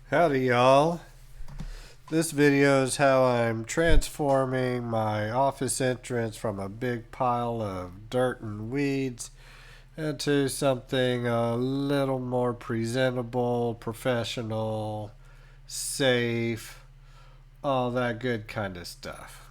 Howdy y'all. This video is how I'm transforming my office entrance from a big pile of dirt and weeds into something a little more presentable, professional, safe, all that good kind of stuff.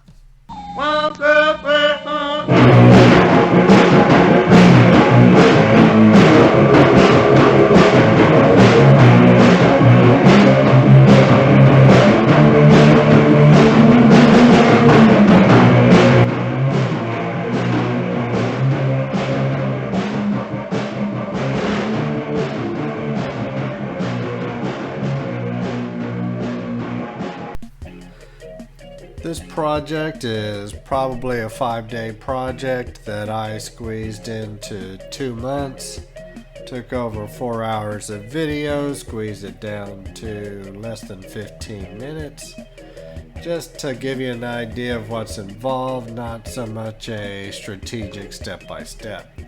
This project is probably a 5-day project that I squeezed into 2 months. Took over 4 hours of video, squeezed it down to less than 15 minutes. Just to give you an idea of what's involved, not so much a strategic step-by-step.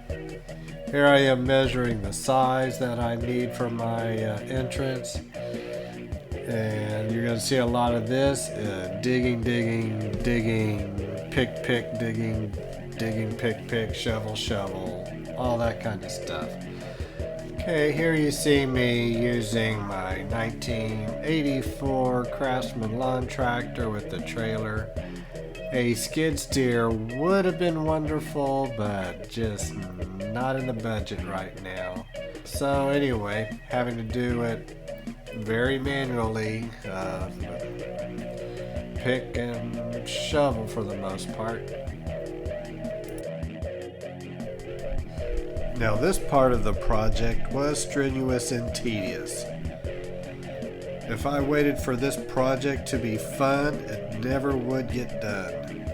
Here I am measuring the size that I need for my entrance. And you're going to see a lot of this digging, pick, digging, pick, shovel, all that kind of stuff. Okay, here you see me using my 1984 Craftsman lawn tractor with the trailer. A skid steer would have been wonderful, but just not in the budget right now. So anyway, having to do it very manually, pick and shovel for the most part. Now this part of the project was strenuous and tedious. If I waited for this project to be fun, it never would get done.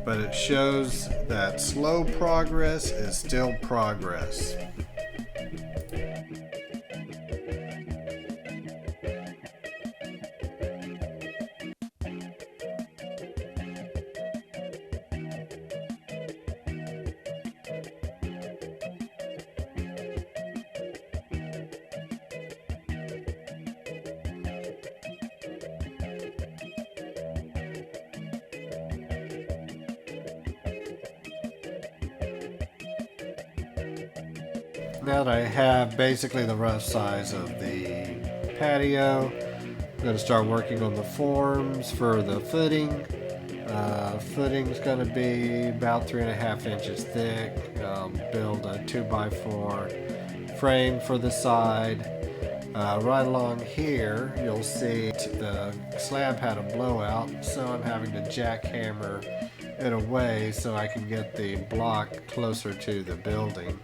But it shows that slow progress is still progress. Now that I have basically the rough size of the patio, I'm going to start working on the forms for the footing. Footing's going to be about 3.5 inches thick. Build a 2x4 frame for the side. Right along here, you'll see the slab had a blowout, so I'm having to jackhammer it away so I can get the block closer to the building.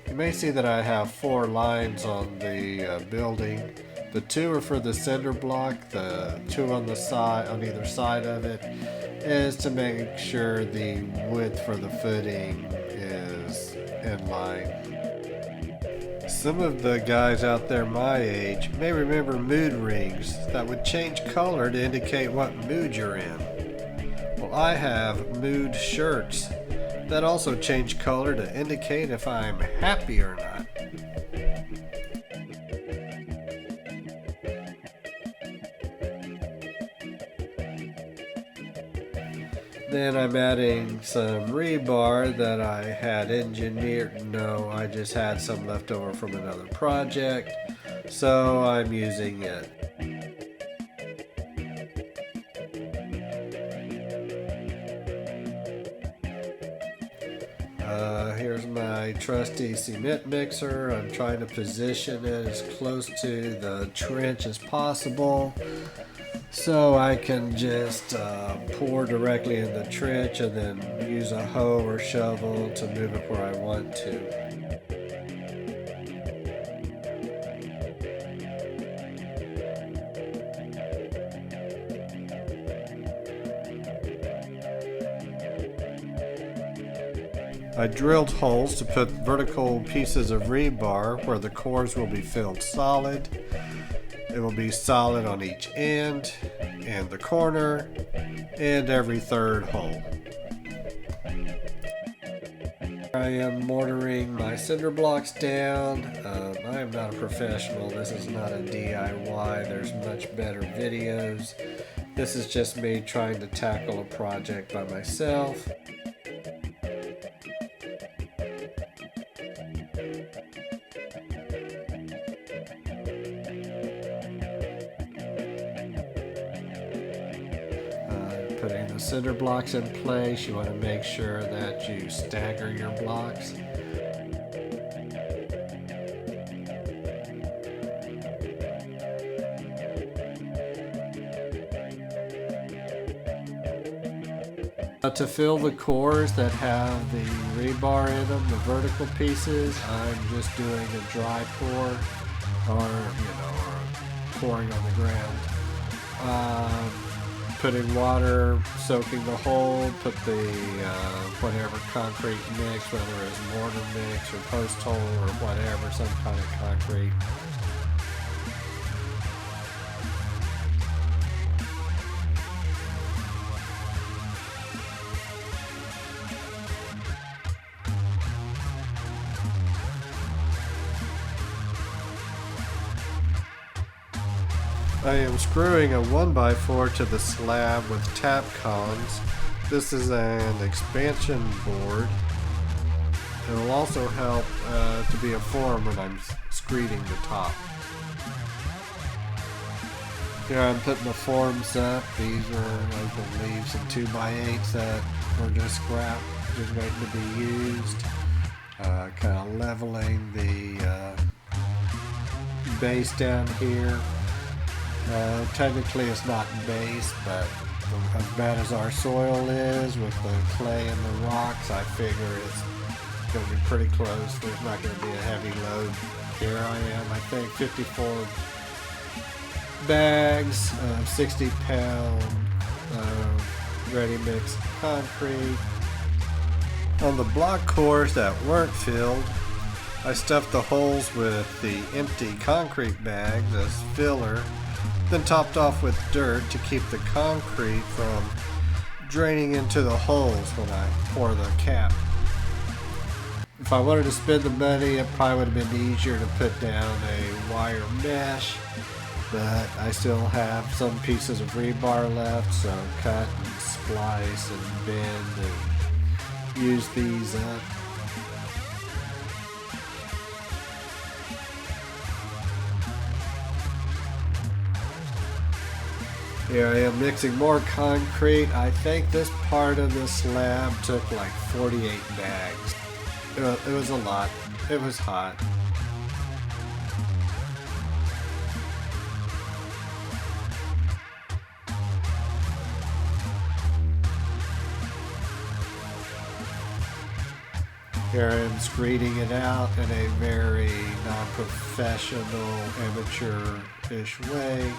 You may see that I have 4 lines on the building. The 2 are for the center block, the 2 on the side, on either side of it, is to make sure the width for the footing is in line. Some of the guys out there my age may remember mood rings that would change color to indicate what mood you're in. Well, I have mood shirts that also change color to indicate if I'm happy or not. Then I'm adding some rebar that I had engineered. No, I just had some left over from another project, so I'm using it. Here's my trusty cement mixer. I'm trying to position it as close to the trench as possible so I can just pour directly in the trench and then use a hoe or shovel to move it where I want to. I drilled holes to put vertical pieces of rebar where the cores will be filled solid. It will be solid on each end, and the corner, and every third hole. I am mortaring my cinder blocks down. I am not a professional. This is not a DIY. There's much better videos. This is just me trying to tackle a project by myself. Putting the cinder blocks in place, you want to make sure that you stagger your blocks. To fill the cores that have the rebar in them, the vertical pieces, I'm just doing a dry pour, or pouring on the ground. Putting water, soaking the hole, put the whatever concrete mix, whether it's mortar mix or post hole or whatever, some kind of concrete. I am screwing a 1x4 to the slab with tap cons. This is an expansion board. It will also help to be a form when I'm screeding the top. Here I'm putting the forms up. These are, I believe, some 2x8s that were just scrap, just waiting to be used. Kind of leveling the base down here. Technically it's not base, but as bad as our soil is with the clay and the rocks, I figure it's going to be pretty close. There's not going to be a heavy load. Here I am, I think 54 bags of 60-pound ready mix concrete. On the block cores that weren't filled, I stuffed the holes with the empty concrete bags as filler, then topped off with dirt to keep the concrete from draining into the holes when I pour the cap. If I wanted to spend the money, it probably would have been easier to put down a wire mesh, but I still have some pieces of rebar left, so cut and splice and bend and use these up. Here I am mixing more concrete. I think this part of the slab took like 48 bags. It was a lot. It was hot. Here I am screeding it out in a very non-professional, amateur-ish way,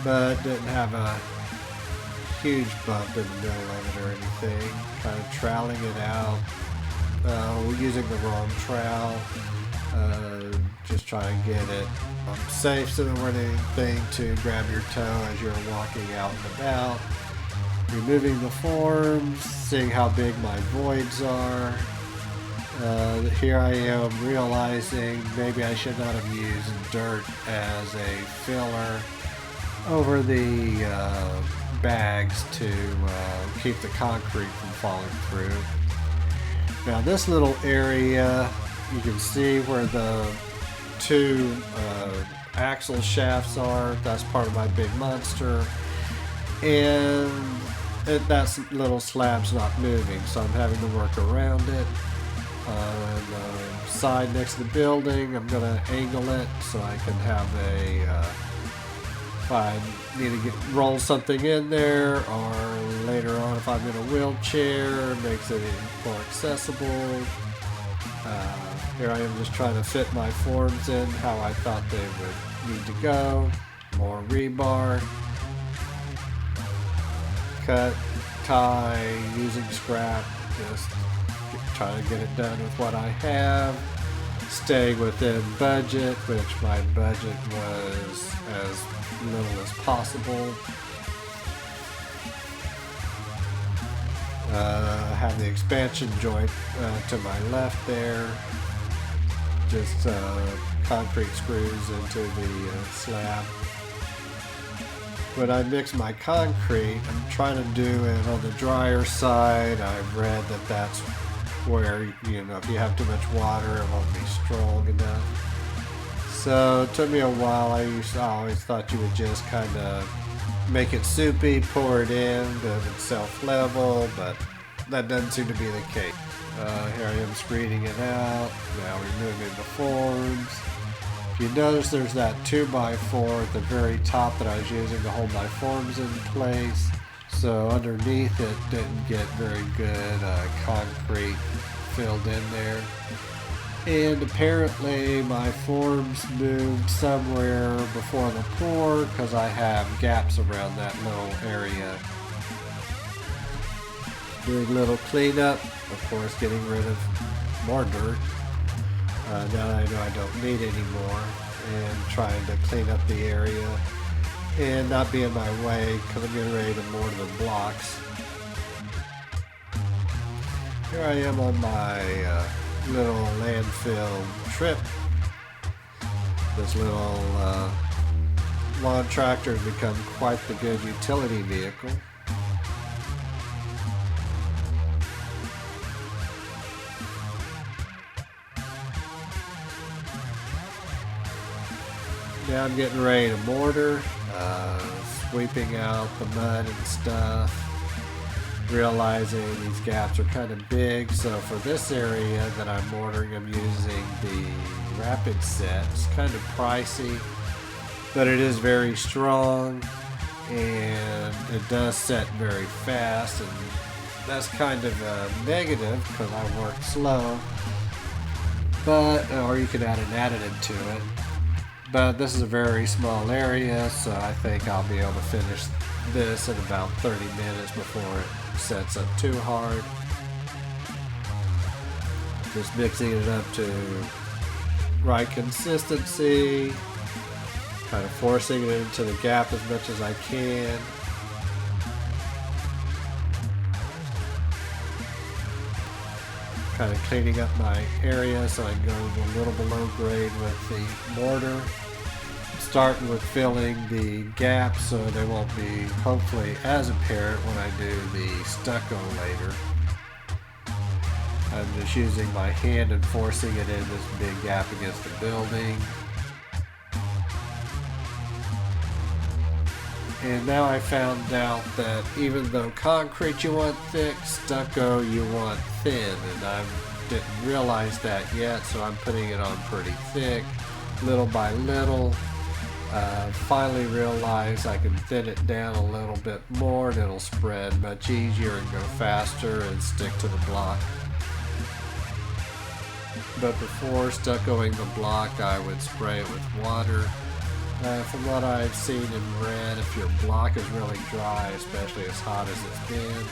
but didn't have a huge bump in the middle of it or anything. Kind of troweling it out. We're using the wrong trowel. Just try and get it safe so there weren't anything to grab your toe as you're walking out and about. Removing the forms, seeing how big my voids are. Here I am realizing maybe I should not have used dirt as a filler over the bags to keep the concrete from falling through. Now this little area, you can see where the two axle shafts are. That's part of my big monster, and that little slab's not moving, so I'm having to work around it. On the side next to the building, I'm going to angle it so I can have if I need to roll something in there, or later on if I'm in a wheelchair, it makes it more accessible. Here I am just trying to fit my forms in how I thought they would need to go. More rebar. Cut, tie, using scrap, just trying to get it done with what I have. Staying within budget, which my budget was as little as possible. I have the expansion joint to my left there. Just concrete screws into the slab. When I mix my concrete, I'm trying to do it on the drier side. I've read that that's where, you know, if you have too much water, it won't be strong enough. So it took me a while. I always thought you would just kind of make it soupy, pour it in, then it's self-level, but that doesn't seem to be the case. Here I am screening it out, now removing the forms. If you notice, there's that 2x4 at the very top that I was using to hold my forms in place. So underneath it didn't get very good concrete filled in there. And apparently my forms moved somewhere before the pour because I have gaps around that little area. Doing a little cleanup, of course getting rid of more dirt. Now that I know I don't need any more, and trying to clean up the area and not be in my way because I'm getting ready to mortar the blocks. Here I am on my little landfill trip. This little lawn tractor has become quite the good utility vehicle. Now I'm getting ready to mortar, sweeping out the mud and stuff, realizing these gaps are kind of big. So for this area that I'm mortaring, I'm using the rapid set. It's kind of pricey, but it is very strong and it does set very fast, and that's kind of a negative because I work slow, but or you can add an additive to it. But this is a very small area, so I think I'll be able to finish this in about 30 minutes before it sets up too hard. Just mixing it up to right consistency, kind of forcing it into the gap as much as I can. Kind of cleaning up my area so I can go a little below grade with the mortar. Starting with filling the gaps so they won't be hopefully as apparent when I do the stucco later. I'm just using my hand and forcing it in this big gap against the building. And now I found out that even though concrete you want thick, stucco you want thin, and I didn't realize that yet, so I'm putting it on pretty thick, little by little. Finally realized I can thin it down a little bit more and it'll spread much easier and go faster and stick to the block. But before stuccoing the block, I would spray it with water. From what I've seen and read, if your block is really dry, especially as hot as it's been,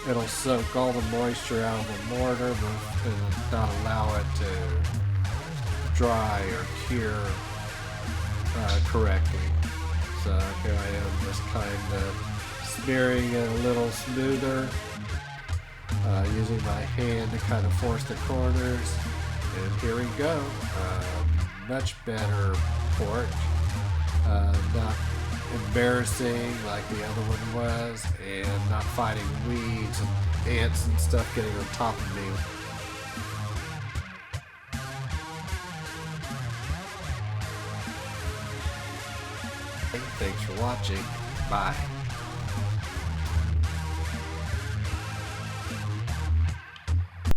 it'll soak all the moisture out of the mortar and not allow it to dry or cure correctly. So here I am just kind of smearing it a little smoother, using my hand to kind of force the corners, and here we go. Much better porch, not embarrassing like the other one was, and not fighting weeds and ants and stuff getting on top of me. Thanks for watching. Bye.